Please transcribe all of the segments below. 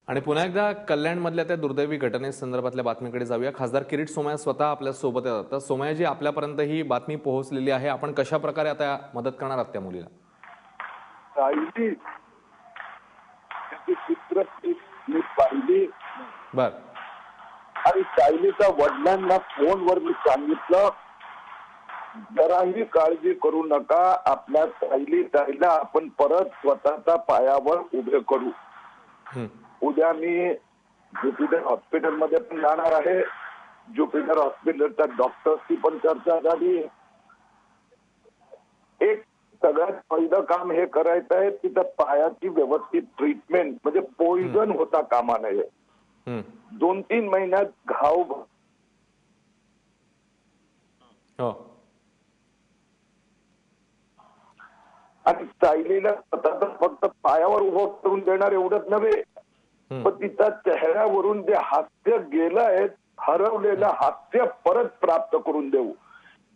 आणि पुन्हा एकदा कल्याणमधल्या त्या दुर्दैवी घटनेसंदर्भातल्या बातमीकडे जाऊया। खासदार किरीट सोमय्या स्वतः आपल्या सोबत आहेत। तर सोमय्याजी, आपल्यापर्यंत ही बातमी पोहोचलेली आहे, आपण कशा प्रकारे आता मदत करणार आहात त्या मुलीला? मी पाहिली बर आणि सायलीच्या वडिलांना फोनवर मी सांगितलं, जराही काळजी करू नका, आपल्या सायलीला आपण परत स्वतःच्या पायावर उभे करू। उद्या मी ज्युपिटर हॉस्पिटलमध्ये पण जाणार आहे। ज्युपिटर हॉस्पिटलच्या डॉक्टर्सची पण चर्चा झाली। एक सगळ्यात पहिलं काम हे करायचं आहे, तिथं पायाची व्यवस्थित ट्रीटमेंट, म्हणजे पॉइझन होता कामा नये। 2-3 महिन्यात घाव आणि सायलीला फक्त पायावर उभं करून देणार एवढंच नव्हे, पण तिच्या चेहऱ्यावरून जे हास्य गेलं आहे, हरवलेलं हास्य परत प्राप्त करून देऊ।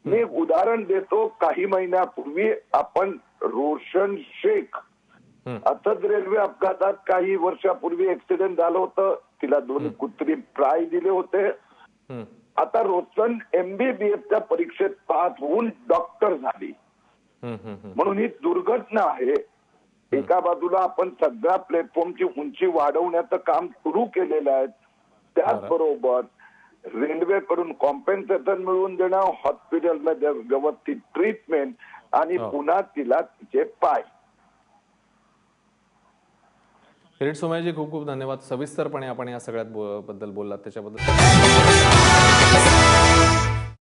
मी एक उदाहरण देतो। काही महिन्यापूर्वी आपण रोशन शेख असंच रेल्वे अपघातात काही वर्षापूर्वी ऍक्सिडेंट झालं होतं, तिला 2 कुत्री प्राय दिले होते। आता रोशन MBBSच्या परीक्षेत पास होऊन डॉक्टर झाली। म्हणून ही दुर्घटना आहे। एका बाजूला आपण सगळ्या प्लॅटफॉर्मची उंची वाढवण्याचं काम सुरू केलेलं आहे, त्याचबरोबर रेल्वेकडून कॉम्पेन्सेशन मिळवून देणं, हॉस्पिटलमध्ये व्यवस्थित ट्रीटमेंट आणि पुन्हा तिला तिचे पाय। किरीट सोमय्याजी, खूप खूप धन्यवाद। सविस्तरपणे आपण या सगळ्यात बद्दल बोललात, त्याच्याबद्दल